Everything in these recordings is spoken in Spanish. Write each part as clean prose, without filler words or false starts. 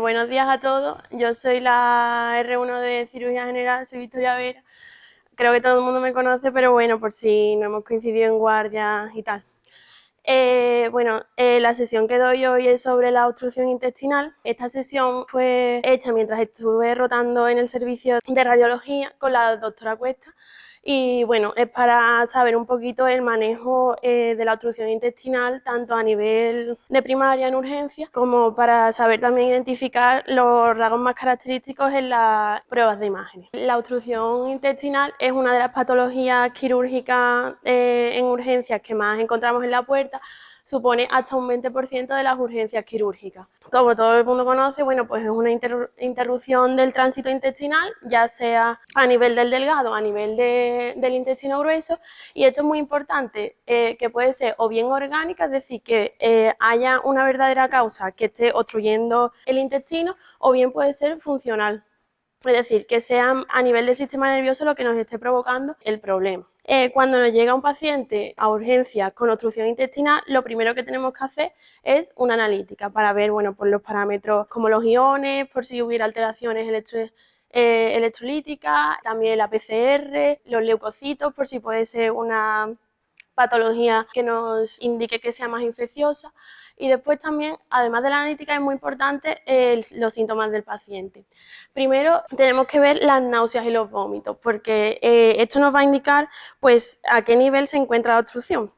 buenos días a todos. Yo soy la R1 de Cirugía General, soy Victoria Vera. Creo que todo el mundo me conoce, pero bueno, por si no hemos coincidido en guardia y tal. La sesión que doy hoy es sobre la obstrucción intestinal. Esta sesión fue hecha mientras estuve rotando en el servicio de radiología con la doctora Cuesta. Y bueno, es para saber un poquito el manejo de la obstrucción intestinal, tanto a nivel de primaria en urgencia, como para saber también identificar los rasgos más característicos en las pruebas de imágenes. La obstrucción intestinal es una de las patologías quirúrgicas en urgencias que más encontramos en la puerta. Supone hasta un 20% de las urgencias quirúrgicas. Como todo el mundo conoce, bueno, pues es una interrupción del tránsito intestinal, ya sea a nivel del delgado o a nivel del intestino grueso, y esto es muy importante, que puede ser o bien orgánica, es decir, que haya una verdadera causa que esté obstruyendo el intestino, o bien puede ser funcional. Es decir, que sea a nivel del sistema nervioso lo que nos esté provocando el problema. Cuando nos llega un paciente a urgencias con obstrucción intestinal, lo primero que tenemos que hacer es una analítica para ver, bueno, pues los parámetros como los iones, por si hubiera alteraciones electrolíticas, también la PCR, los leucocitos, por si puede ser una patología que nos indique que sea más infecciosa. Y después también, además de la analítica, es muy importante los síntomas del paciente. Primero tenemos que ver las náuseas y los vómitos, porque esto nos va a indicar pues a qué nivel se encuentra la obstrucción.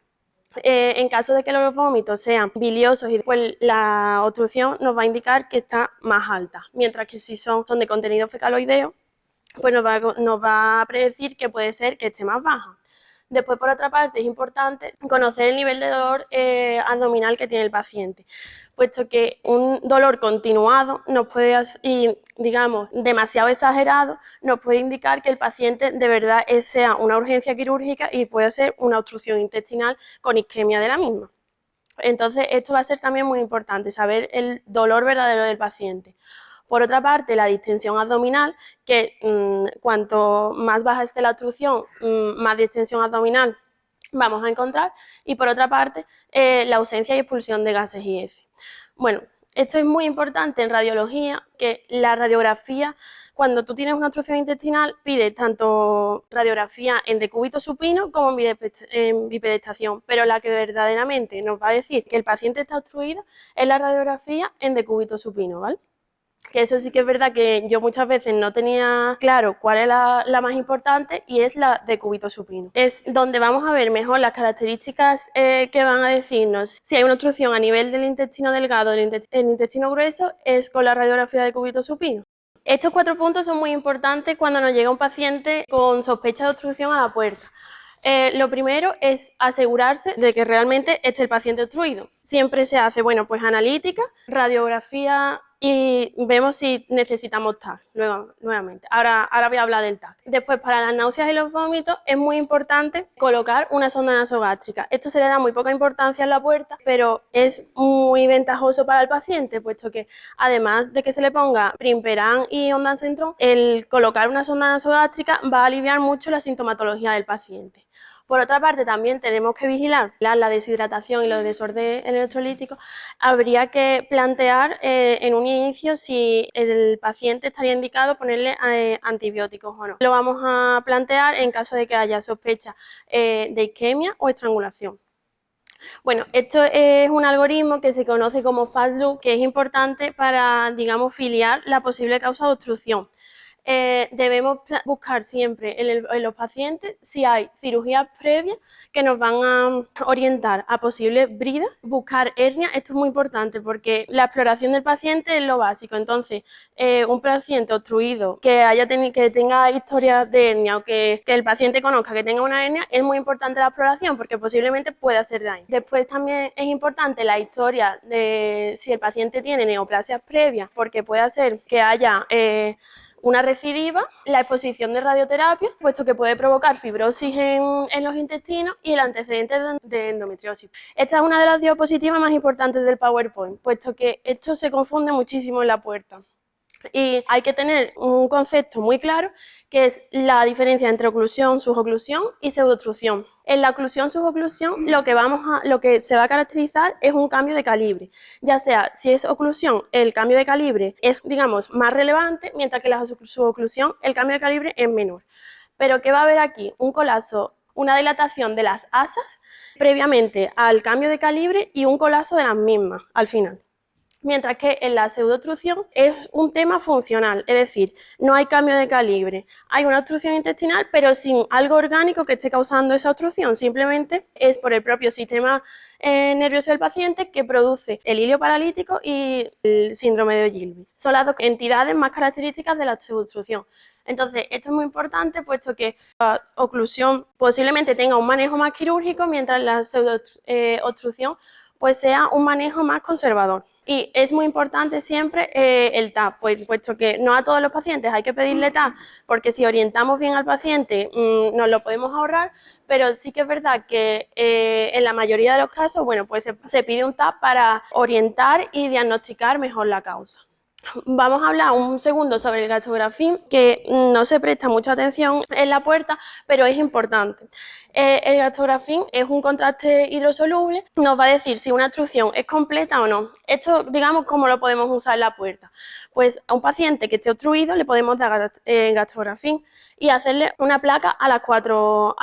En caso de que los vómitos sean biliosos, pues la obstrucción nos va a indicar que está más alta, mientras que si son de contenido fecaloideo, pues nos va a predecir que puede ser que esté más baja. Después, por otra parte, es importante conocer el nivel de dolor abdominal que tiene el paciente, puesto que un dolor continuado nos puede, y digamos demasiado exagerado, nos puede indicar que el paciente de verdad sea una urgencia quirúrgica y puede ser una obstrucción intestinal con isquemia de la misma. Entonces, esto va a ser también muy importante, saber el dolor verdadero del paciente. Por otra parte, la distensión abdominal, que cuanto más baja esté la obstrucción, más distensión abdominal vamos a encontrar. Y por otra parte, la ausencia y expulsión de gases y heces. Bueno, esto es muy importante en radiología, que la radiografía, cuando tú tienes una obstrucción intestinal, pide tanto radiografía en decúbito supino como en bipedestación, pero la que verdaderamente nos va a decir que el paciente está obstruido es la radiografía en decúbito supino, ¿vale? Que eso sí que es verdad que yo muchas veces no tenía claro cuál es la más importante, y es la de cúbito supino. Es donde vamos a ver mejor las características que van a decirnos si hay una obstrucción a nivel del intestino delgado o el intestino grueso, es con la radiografía de cúbito supino. Estos 4 puntos son muy importantes cuando nos llega un paciente con sospecha de obstrucción a la puerta. Lo primero es asegurarse de que realmente esté el paciente obstruido. Siempre se hace, bueno, pues analítica, radiografía y vemos si necesitamos TAC nuevamente. Ahora voy a hablar del TAC. Después, para las náuseas y los vómitos, es muy importante colocar una sonda nasogástrica. Esto se le da muy poca importancia en la puerta, pero es muy ventajoso para el paciente, puesto que además de que se le ponga primperan y ondansetron, el colocar una sonda nasogástrica va a aliviar mucho la sintomatología del paciente. Por otra parte, también tenemos que vigilar la deshidratación y los desórdenes electrolíticos. Habría que plantear en un inicio si el paciente estaría indicado ponerle antibióticos o no. Lo vamos a plantear en caso de que haya sospecha de isquemia o estrangulación. Bueno, esto es un algoritmo que se conoce como fast loop, que es importante para, digamos, filiar la posible causa de obstrucción. Debemos buscar siempre en los pacientes si hay cirugías previas que nos van a orientar a posibles bridas. Buscar hernia, esto es muy importante porque la exploración del paciente es lo básico. Entonces, un paciente obstruido que tenga historia de hernia, o que el paciente conozca que tenga una hernia, es muy importante la exploración porque posiblemente pueda hacer daño. Después también es importante la historia de si el paciente tiene neoplasias previas, porque puede ser que haya una recidiva, la exposición de radioterapia, puesto que puede provocar fibrosis en los intestinos, y el antecedente de endometriosis. Esta es una de las diapositivas más importantes del PowerPoint, puesto que esto se confunde muchísimo en la puerta. Y hay que tener un concepto muy claro, que es la diferencia entre oclusión, suboclusión y pseudoobstrucción. En la oclusión-suboclusión lo que se va a caracterizar es un cambio de calibre, ya sea si es oclusión, el cambio de calibre es, digamos, más relevante, mientras que la suboclusión el cambio de calibre es menor. Pero ¿qué va a haber aquí? Un colapso, una dilatación de las asas previamente al cambio de calibre y un colapso de las mismas al final. Mientras que en la pseudoobstrucción es un tema funcional, es decir, no hay cambio de calibre, hay una obstrucción intestinal pero sin algo orgánico que esté causando esa obstrucción, simplemente es por el propio sistema nervioso del paciente que produce el hilio paralítico y el síndrome de Ogilvy. Son las dos entidades más características de la pseudoobstrucción. Entonces, esto es muy importante puesto que la oclusión posiblemente tenga un manejo más quirúrgico, mientras la pseudoobstrucción pues sea un manejo más conservador. Y es muy importante siempre el TAP, puesto que no a todos los pacientes hay que pedirle TAP, porque si orientamos bien al paciente nos lo podemos ahorrar, pero sí que es verdad que en la mayoría de los casos, bueno, pues se pide un TAP para orientar y diagnosticar mejor la causa. Vamos a hablar un segundo sobre el gastrografín, que no se presta mucha atención en la puerta, pero es importante. El gastrografín es un contraste hidrosoluble, nos va a decir si una obstrucción es completa o no. Esto, digamos, ¿cómo lo podemos usar en la puerta? Pues a un paciente que esté obstruido le podemos dar gastrografín y hacerle una placa a las 4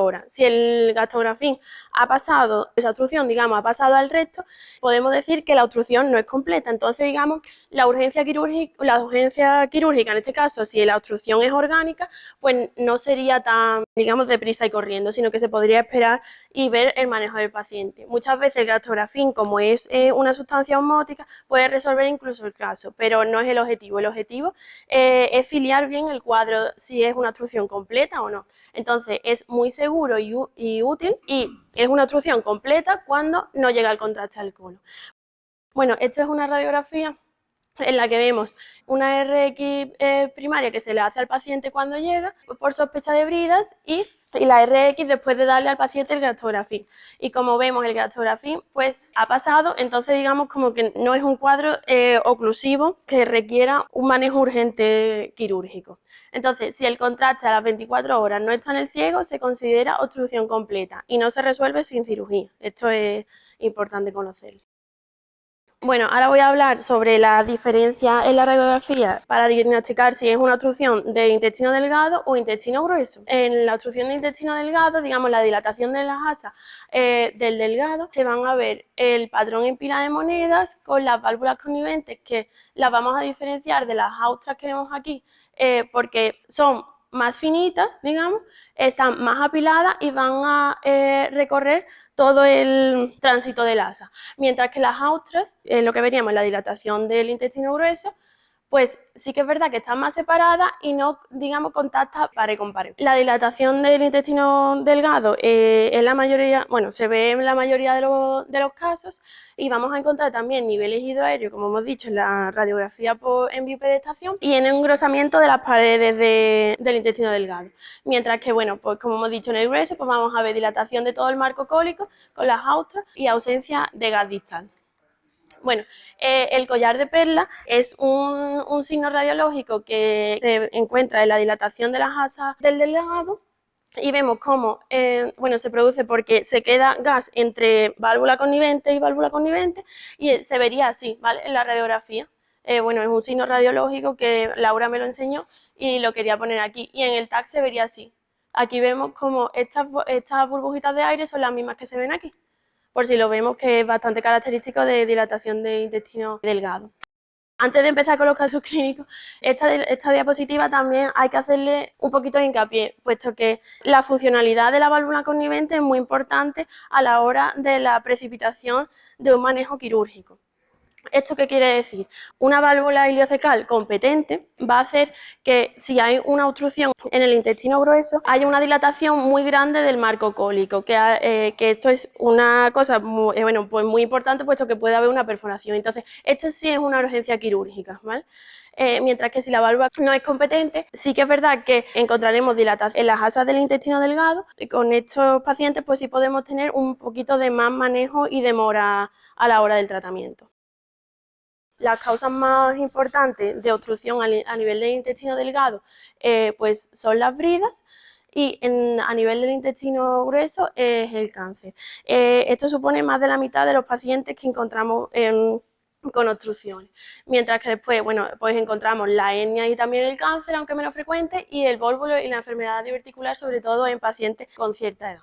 horas. Si el gastrografín ha pasado, esa obstrucción, digamos, ha pasado al recto, podemos decir que la obstrucción no es completa. Entonces, digamos, la urgencia quirúrgica, en este caso, si la obstrucción es orgánica, pues no sería tan, digamos, deprisa y corriendo, sino que se podría esperar y ver el manejo del paciente. Muchas veces el gastrografín, como es una sustancia osmótica, puede resolver incluso el caso, pero no es el objetivo. El objetivo es filiar bien el cuadro, si es una obstrucción completa o no. Entonces, es muy seguro y útil, y es una obstrucción completa cuando no llega el contraste al colon. Bueno, esto es una radiografía en la que vemos una RX primaria que se le hace al paciente cuando llega por sospecha de bridas y la RX después de darle al paciente el gastrografín. Y como vemos, el gastrografín pues ha pasado, entonces digamos como que no es un cuadro oclusivo que requiera un manejo urgente quirúrgico. Entonces, si el contraste a las 24 horas no está en el ciego, se considera obstrucción completa y no se resuelve sin cirugía. Esto es importante conocerlo. Bueno, ahora voy a hablar sobre la diferencia en la radiografía para diagnosticar si es una obstrucción de intestino delgado o intestino grueso. En la obstrucción de intestino delgado, digamos la dilatación de las asas del delgado, se van a ver el patrón en pila de monedas con las válvulas conniventes, que las vamos a diferenciar de las austras que vemos aquí, porque son más finitas, digamos, están más apiladas y van a recorrer todo el tránsito del asa. Mientras que las austras, lo que veríamos en la dilatación del intestino grueso, pues sí que es verdad que están más separadas y no, digamos, contactan pared con pared. La dilatación del intestino delgado en la mayoría, bueno, se ve en la mayoría de los casos, y vamos a encontrar también niveles hidroaéreos, como hemos dicho, en la radiografía en biopedestación y en el engrosamiento de las paredes del intestino delgado. Mientras que, bueno, pues como hemos dicho en el grueso, pues vamos a ver dilatación de todo el marco cólico con las austras y ausencia de gas distal. Bueno, el collar de perla es un signo radiológico que se encuentra en la dilatación de las asas del delgado, y vemos cómo bueno, se produce porque se queda gas entre válvula connivente y válvula connivente, y se vería así, ¿vale? En la radiografía. Bueno, es un signo radiológico que Laura me lo enseñó y lo quería poner aquí, y en el TAC se vería así. Aquí vemos como estas burbujitas de aire son las mismas que se ven aquí, por si lo vemos, que es bastante característico de dilatación de intestino delgado. Antes de empezar con los casos clínicos, esta diapositiva también hay que hacerle un poquito de hincapié, puesto que la funcionalidad de la válvula connivente es muy importante a la hora de la precipitación de un manejo quirúrgico. ¿Esto qué quiere decir? Una válvula iliocecal competente va a hacer que, si hay una obstrucción en el intestino grueso, haya una dilatación muy grande del marco cólico, que esto es una cosa muy, bueno, pues muy importante, puesto que puede haber una perforación. Entonces, esto sí es una urgencia quirúrgica, ¿vale? Mientras que si la válvula no es competente, sí que es verdad que encontraremos dilatación en las asas del intestino delgado, y con estos pacientes pues sí podemos tener un poquito de más manejo y demora a la hora del tratamiento. Las causas más importantes de obstrucción a nivel del intestino delgado pues son las bridas y a nivel del intestino grueso es el cáncer. Esto supone más de la mitad de los pacientes que encontramos con obstrucciones, mientras que después, bueno, pues encontramos la hernia y también el cáncer, aunque menos frecuente, y el vólvulo y la enfermedad diverticular, sobre todo en pacientes con cierta edad.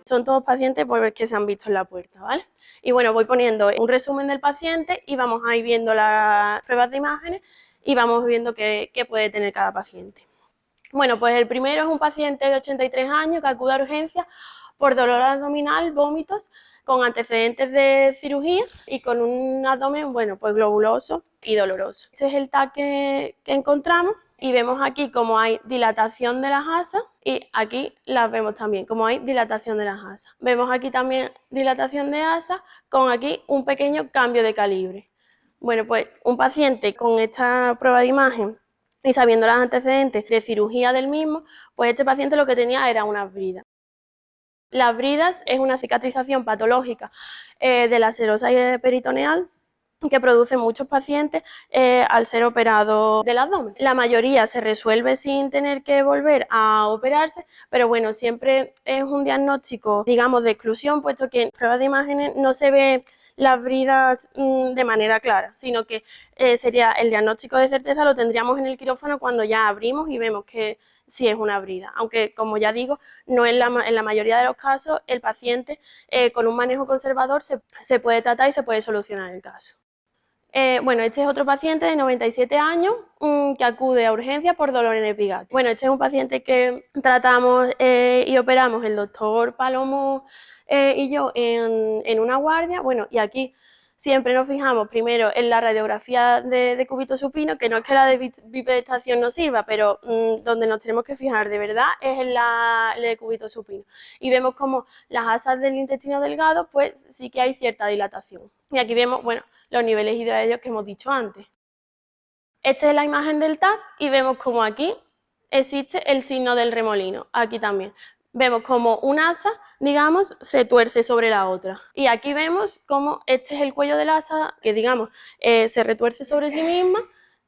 Son todos pacientes pues, que se han visto en la puerta, ¿vale? Y bueno, voy poniendo un resumen del paciente y vamos a ir viendo las pruebas de imágenes y vamos viendo qué puede tener cada paciente. Bueno, pues el primero es un paciente de 83 años que acude a urgencias por dolor abdominal, vómitos, con antecedentes de cirugía y con un abdomen, bueno, pues globuloso y doloroso. Este es el TAC que encontramos y vemos aquí como hay dilatación de las asas y aquí las vemos también, como hay dilatación de las asas. Vemos aquí también dilatación de asas con aquí un pequeño cambio de calibre. Bueno, pues un paciente con esta prueba de imagen y sabiendo los antecedentes de cirugía del mismo, pues este paciente lo que tenía era unas bridas. Las bridas es una cicatrización patológica de la serosa peritoneal que producen muchos pacientes al ser operados del abdomen. La mayoría se resuelve sin tener que volver a operarse, pero bueno, siempre es un diagnóstico, digamos, de exclusión, puesto que en pruebas de imágenes no se ve las bridas de manera clara, sino que sería el diagnóstico de certeza lo tendríamos en el quirófano cuando ya abrimos y vemos que sí es una brida, aunque como ya digo, no en la mayoría de los casos el paciente con un manejo conservador se puede tratar y se puede solucionar el caso. Bueno, este es otro paciente de 97 años que acude a urgencias por dolor en epigastrales. Bueno, este es un paciente que tratamos y operamos el doctor Palomo y yo en una guardia. Bueno, y aquí siempre nos fijamos primero en la radiografía de cúbito supino, que no es que la de bipedestación no sirva, pero donde nos tenemos que fijar de verdad es en la de cúbito supino. Y vemos como las asas del intestino delgado, pues sí que hay cierta dilatación. Y aquí vemos, bueno, los niveles hidroaéreos que hemos dicho antes. Esta es la imagen del TAC y vemos como aquí existe el signo del remolino, aquí también. Vemos como un asa, digamos, se tuerce sobre la otra. Y aquí vemos como este es el cuello del asa que, digamos, se retuerce sobre sí misma.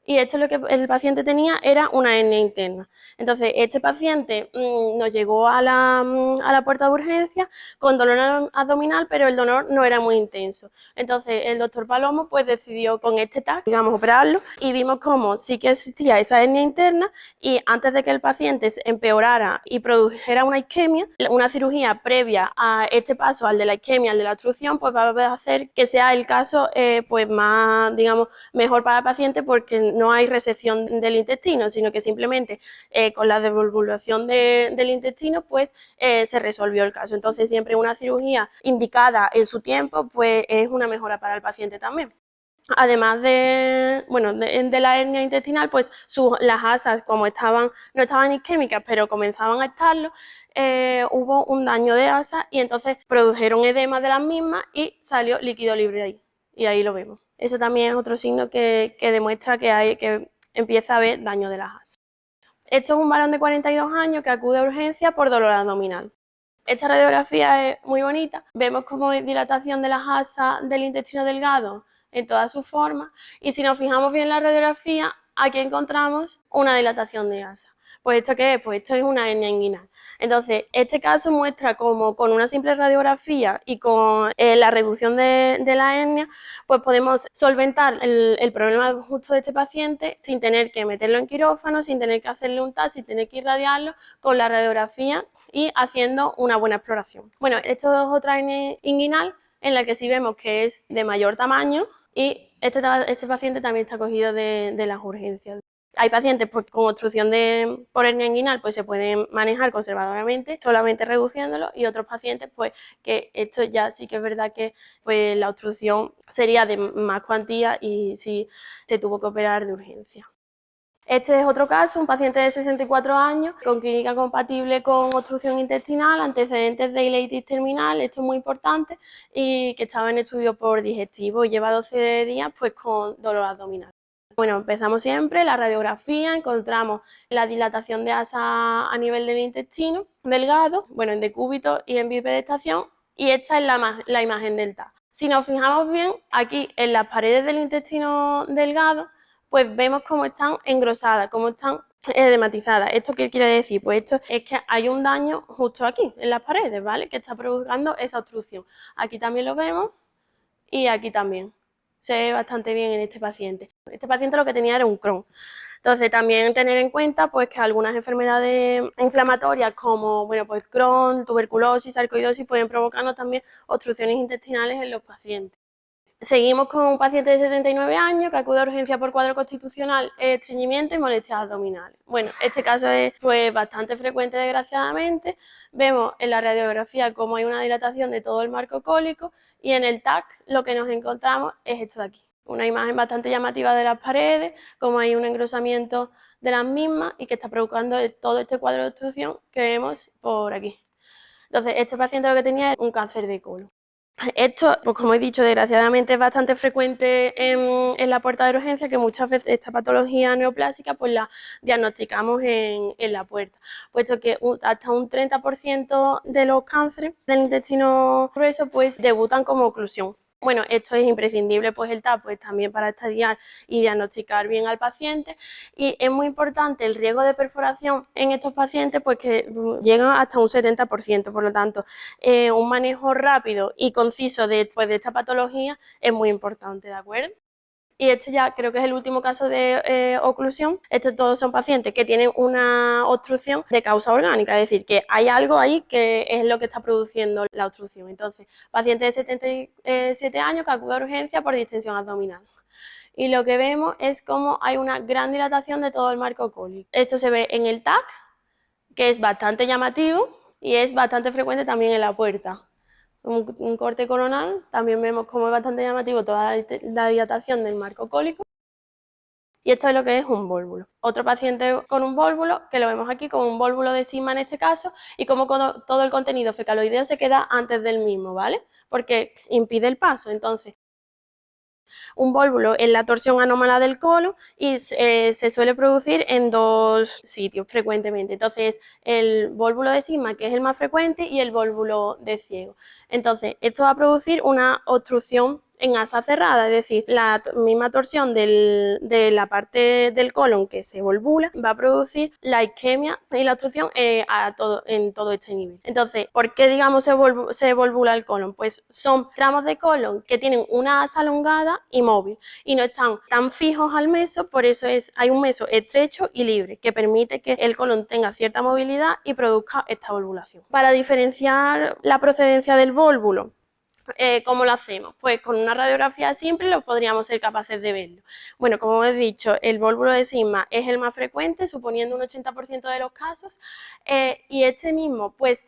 Y esto es lo que el paciente tenía, era una hernia interna. Entonces, este paciente nos llegó a la puerta de urgencia con dolor abdominal, pero el dolor no era muy intenso. Entonces, el doctor Palomo pues decidió con este TAC, digamos, operarlo y vimos cómo sí que existía esa hernia interna y antes de que el paciente se empeorara y produjera una isquemia, una cirugía previa a este paso, al de la isquemia, al de la obstrucción, pues va a hacer que sea el caso pues más, digamos, mejor para el paciente porque no hay resección del intestino, sino que simplemente con la devolvulación del intestino pues se resolvió el caso. Entonces siempre una cirugía indicada en su tiempo pues es una mejora para el paciente también. Además de, bueno, de la hernia intestinal, pues las asas como no estaban isquémicas, pero comenzaban a estarlo, hubo un daño de asas y entonces produjeron edema de las mismas y salió líquido libre de ahí. Y ahí lo vemos. Eso también es otro signo que demuestra que empieza a haber daño de las asas. Esto es un varón de 42 años que acude a urgencia por dolor abdominal. Esta radiografía es muy bonita. Vemos como hay dilatación de las asas del intestino delgado en todas sus formas y si nos fijamos bien en la radiografía, aquí encontramos una dilatación de asa. Pues ¿esto qué es? Pues esto es una hernia inguinal. Entonces, este caso muestra cómo con una simple radiografía y con la reducción de la hernia, pues podemos solventar el problema justo de este paciente sin tener que meterlo en quirófano, sin tener que hacerle un TAC, sin tener que irradiarlo, con la radiografía y haciendo una buena exploración. Bueno, esto es otra hernia inguinal en la que sí vemos que es de mayor tamaño y este paciente también está cogido de las urgencias. Hay pacientes con obstrucción por hernia inguinal, pues se pueden manejar conservadoramente, solamente reduciéndolo, y otros pacientes, pues que esto ya sí que es verdad que pues, la obstrucción sería de más cuantía y sí se tuvo que operar de urgencia. Este es otro caso, un paciente de 64 años con clínica compatible con obstrucción intestinal, antecedentes de ileitis terminal, esto es muy importante, y que estaba en estudio por digestivo y lleva 12 días pues con dolor abdominal. Bueno, empezamos siempre la radiografía, encontramos la dilatación de asa a nivel del intestino delgado, bueno, en decúbito y en bipedestación, y esta es la imagen del TAC. Si nos fijamos bien, aquí en las paredes del intestino delgado, pues vemos cómo están engrosadas, cómo están edematizadas. ¿Esto qué quiere decir? Pues esto es que hay un daño justo aquí, en las paredes, ¿vale? Que está provocando esa obstrucción. Aquí también lo vemos y aquí también. Se ve bastante bien en este paciente. Este paciente lo que tenía era un Crohn. Entonces, también tener en cuenta pues que algunas enfermedades inflamatorias como, bueno, pues Crohn, tuberculosis, sarcoidosis pueden provocarnos también obstrucciones intestinales en los pacientes. Seguimos con un paciente de 79 años que acude a urgencia por cuadro constitucional, estreñimiento y molestias abdominales. Bueno, este caso es pues bastante frecuente desgraciadamente. Vemos en la radiografía cómo hay una dilatación de todo el marco cólico y en el TAC lo que nos encontramos es esto de aquí. Una imagen bastante llamativa de las paredes, como hay un engrosamiento de las mismas y que está provocando todo este cuadro de obstrucción que vemos por aquí. Entonces, este paciente lo que tenía es un cáncer de colon. Esto, pues como he dicho, desgraciadamente es bastante frecuente en la puerta de urgencia, que muchas veces esta patología neoplásica pues la diagnosticamos en la puerta, puesto que hasta un 30% de los cánceres del intestino grueso pues debutan como oclusión. Bueno, esto es imprescindible, pues el TAC, pues también para estadiar y diagnosticar bien al paciente, y es muy importante el riesgo de perforación en estos pacientes, pues que llegan hasta un 70%, por lo tanto, un manejo rápido y conciso de esta patología es muy importante, ¿de acuerdo? Y este ya creo que es el último caso de oclusión. Estos todos son pacientes que tienen una obstrucción de causa orgánica, es decir, que hay algo ahí que es lo que está produciendo la obstrucción. Entonces, paciente de 77 años que acude a urgencia por distensión abdominal. Y lo que vemos es cómo hay una gran dilatación de todo el marco cólico. Esto se ve en el TAC, que es bastante llamativo y es bastante frecuente también en la puerta. Un corte coronal, también vemos cómo es bastante llamativo toda la dilatación del marco cólico. Y esto es lo que es un vólvulo. Otro paciente con un vólvulo, que lo vemos aquí con un vólvulo de sigma en este caso, y como todo el contenido fecaloideo se queda antes del mismo, ¿vale? Porque impide el paso. Entonces, un vólvulo es la torsión anómala del colon y se suele producir en dos sitios frecuentemente. Entonces, el vólvulo de sigma, que es el más frecuente, y el vólvulo de ciego. Entonces, esto va a producir una obstrucción en asa cerrada, es decir, la misma torsión de la parte del colon que se volvula va a producir la isquemia y la obstrucción en todo este nivel. Entonces, ¿por qué digamos se volvula el colon? Pues son tramos de colon que tienen una asa alongada y móvil y no están tan fijos al meso, por eso hay un meso estrecho y libre que permite que el colon tenga cierta movilidad y produzca esta volvulación. Para diferenciar la procedencia del vólvulo, ¿cómo lo hacemos? Pues con una radiografía simple lo podríamos ser capaces de verlo. Bueno, como he dicho, el vólvulo de sigma es el más frecuente, suponiendo un 80% de los casos, y este mismo pues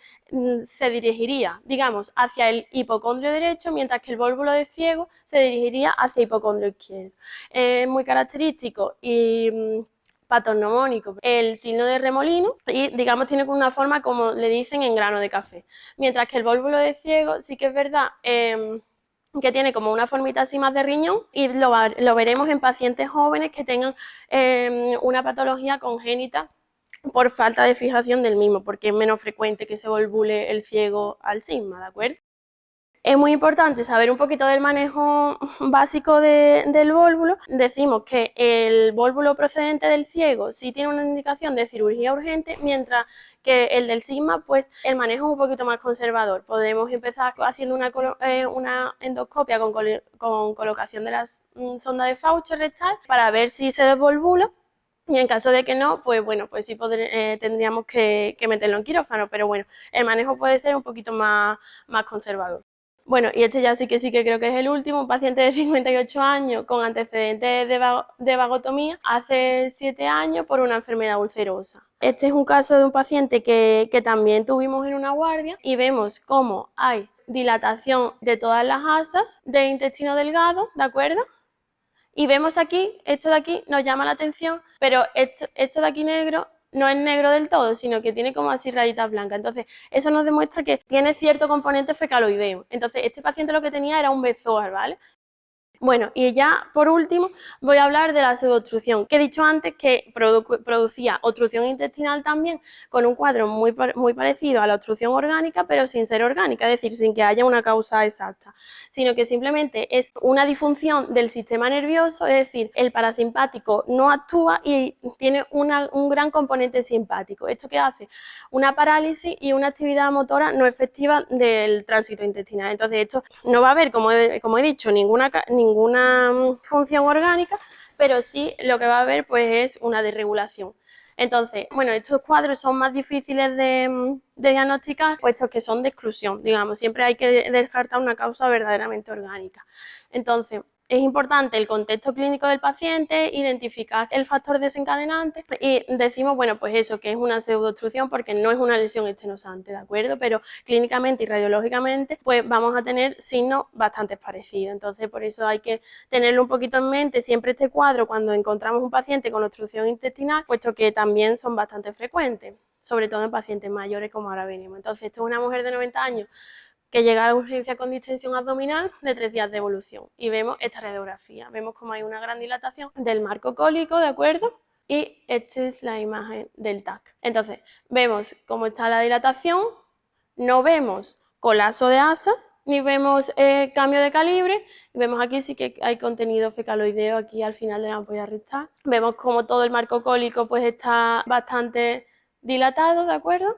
se dirigiría, digamos, hacia el hipocondrio derecho, mientras que el vólvulo de ciego se dirigiría hacia el hipocondrio izquierdo. Es muy característico y patognomónico el signo de remolino y digamos tiene una forma como le dicen en grano de café, mientras que el vólvulo de ciego sí que es verdad que tiene como una formita así más de riñón y lo veremos en pacientes jóvenes que tengan una patología congénita por falta de fijación del mismo, porque es menos frecuente que se volvule el ciego al sigma, ¿de acuerdo? Es muy importante saber un poquito del manejo básico del vólvulo. Decimos que el vólvulo procedente del ciego sí tiene una indicación de cirugía urgente, mientras que el del sigma, pues el manejo es un poquito más conservador. Podemos empezar haciendo una endoscopia con colocación de la sonda de Faucher rectal para ver si se desvolvula. Y en caso de que no, pues bueno, pues sí tendríamos que meterlo en quirófano, pero bueno, el manejo puede ser un poquito más conservador. Bueno, y este ya sí que creo que es el último, un paciente de 58 años con antecedentes de vagotomía hace 7 años por una enfermedad ulcerosa. Este es un caso de un paciente que también tuvimos en una guardia y vemos cómo hay dilatación de todas las asas del intestino delgado, ¿de acuerdo? Y vemos aquí, esto de aquí nos llama la atención, pero esto de aquí negro no es negro del todo, sino que tiene como así rayitas blancas. Entonces, eso nos demuestra que tiene cierto componente fecaloideo. Entonces, este paciente lo que tenía era un bezoar, ¿vale? Bueno, y ya por último voy a hablar de la pseudoobstrucción, que he dicho antes que producía obstrucción intestinal también, con un cuadro muy parecido a la obstrucción orgánica, pero sin ser orgánica, es decir, sin que haya una causa exacta, sino que simplemente es una disfunción del sistema nervioso, es decir, el parasimpático no actúa y tiene un gran componente simpático. ¿Esto qué hace? Una parálisis y una actividad motora no efectiva del tránsito intestinal. Entonces, esto no va a haber, como he dicho, ninguna función orgánica, pero sí lo que va a haber pues es una desregulación. Entonces, bueno, estos cuadros son más difíciles de diagnosticar, puesto que son de exclusión, digamos, siempre hay que descartar una causa verdaderamente orgánica. Entonces, es importante el contexto clínico del paciente, identificar el factor desencadenante y decimos, bueno, pues eso, que es una pseudoobstrucción porque no es una lesión estenosante, ¿de acuerdo? Pero clínicamente y radiológicamente, pues vamos a tener signos bastante parecidos. Entonces, por eso hay que tenerlo un poquito en mente siempre este cuadro cuando encontramos un paciente con obstrucción intestinal, puesto que también son bastante frecuentes, sobre todo en pacientes mayores como ahora venimos. Entonces, esto es una mujer de 90 años que llega a la urgencia con distensión abdominal de 3 días de evolución y vemos esta radiografía, vemos como hay una gran dilatación del marco cólico, ¿de acuerdo? Y esta es la imagen del TAC. Entonces, vemos cómo está la dilatación, no vemos colapso de asas, ni vemos cambio de calibre, vemos aquí sí que hay contenido fecaloideo aquí al final de la ampolla rectal, vemos como todo el marco cólico pues está bastante dilatado, ¿de acuerdo?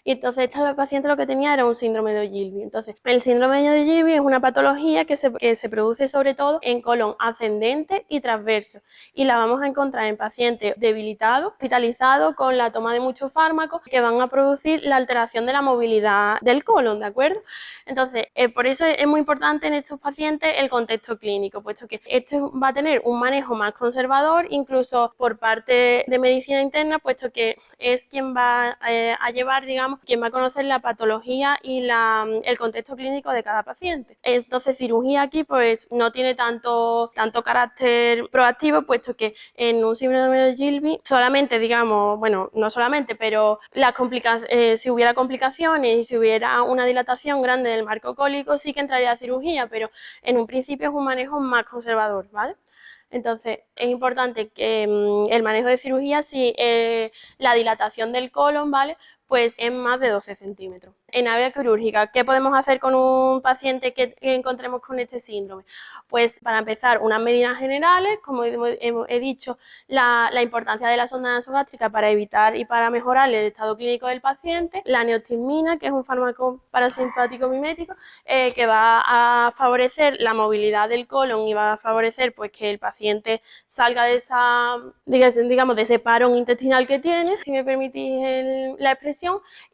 Y entonces esta paciente lo que tenía era un síndrome de Ogilvy. Entonces, el síndrome de Ogilvy es una patología que se produce sobre todo en colon ascendente y transverso. Y la vamos a encontrar en pacientes debilitados, hospitalizados, con la toma de muchos fármacos que van a producir la alteración de la movilidad del colon, ¿de acuerdo? Entonces, por eso es muy importante en estos pacientes el contexto clínico, puesto que esto va a tener un manejo más conservador, incluso por parte de medicina interna, puesto que es quien va a llevar, digamos, quien va a conocer la patología y el contexto clínico de cada paciente. Entonces, cirugía aquí pues no tiene tanto carácter proactivo, puesto que en un síndrome de Ogilvy solamente, digamos, bueno, no solamente, pero si hubiera complicaciones y si hubiera una dilatación grande del marco cólico, sí que entraría a cirugía, pero en un principio es un manejo más conservador, ¿vale? Entonces, es importante que el manejo de cirugía, si la dilatación del colon, ¿vale? Pues es más de 12 centímetros. En área quirúrgica, ¿qué podemos hacer con un paciente que encontremos con este síndrome? Pues para empezar, unas medidas generales, como he dicho, la importancia de la sonda nasogástrica para evitar y para mejorar el estado clínico del paciente, la neostigmina, que es un fármaco parasimpático mimético, que va a favorecer la movilidad del colon y va a favorecer pues que el paciente salga de esa, digamos, de ese parón intestinal que tiene, si me permitís la expresión,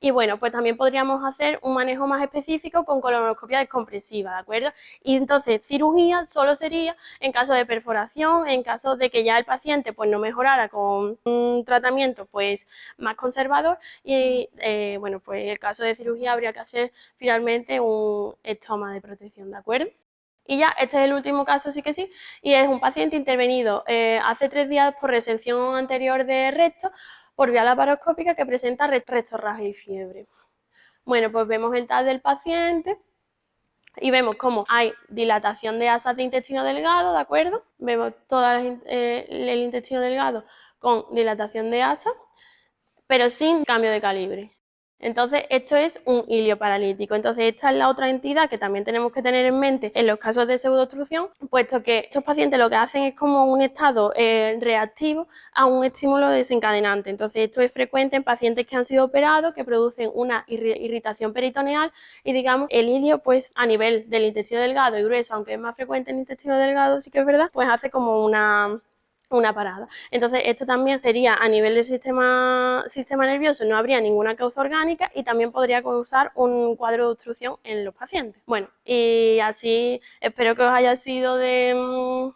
y bueno, pues también podríamos hacer un manejo más específico con colonoscopia descompresiva, ¿de acuerdo? Y entonces cirugía solo sería en caso de perforación, en caso de que ya el paciente pues no mejorara con un tratamiento pues más conservador y bueno, pues en el caso de cirugía habría que hacer finalmente un estoma de protección, ¿de acuerdo? Y ya, este es el último caso, sí que sí, y es un paciente intervenido hace 3 días por resección anterior de recto por vía laparoscópica que presenta rectorragia y fiebre. Bueno, pues vemos el TAC del paciente y vemos cómo hay dilatación de asas de intestino delgado, ¿de acuerdo? Vemos todo el intestino delgado con dilatación de asas, pero sin cambio de calibre. Entonces, esto es un ilio paralítico. Entonces, esta es la otra entidad que también tenemos que tener en mente en los casos de pseudoobstrucción, puesto que estos pacientes lo que hacen es como un estado reactivo a un estímulo desencadenante. Entonces, esto es frecuente en pacientes que han sido operados, que producen una irritación peritoneal y, digamos, el ilio, pues, a nivel del intestino delgado y grueso, aunque es más frecuente en el intestino delgado, sí que es verdad, pues hace como una parada. Entonces, esto también sería a nivel del sistema nervioso, no habría ninguna causa orgánica y también podría causar un cuadro de obstrucción en los pacientes. Bueno, y así espero que os haya sido de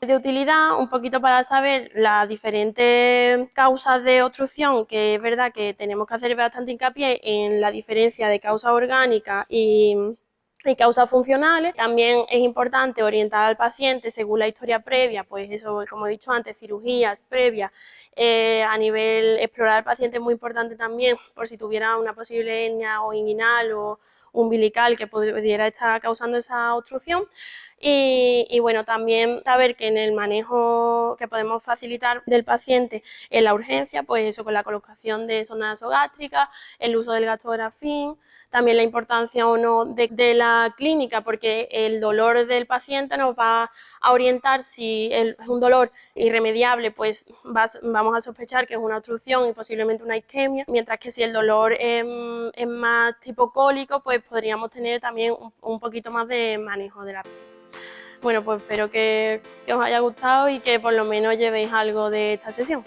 utilidad un poquito para saber las diferentes causas de obstrucción, que es verdad que tenemos que hacer bastante hincapié en la diferencia de causa orgánica y causas funcionales. También es importante orientar al paciente según la historia previa, pues eso, como he dicho antes, cirugías previas, a nivel explorar al paciente es muy importante también, por si tuviera una posible hernia o inguinal o umbilical que pudiera estar causando esa obstrucción. Y bueno, también saber que en el manejo que podemos facilitar del paciente en la urgencia, pues eso, con la colocación de sonda nasogástrica, el uso del gastrografín, también la importancia o no de la clínica, porque el dolor del paciente nos va a orientar. Si es un dolor irremediable, pues vamos a sospechar que es una obstrucción y posiblemente una isquemia, mientras que si el dolor es más tipo cólico, pues podríamos tener también un poquito más de manejo de la piel. Bueno, pues espero que os haya gustado y que por lo menos llevéis algo de esta sesión.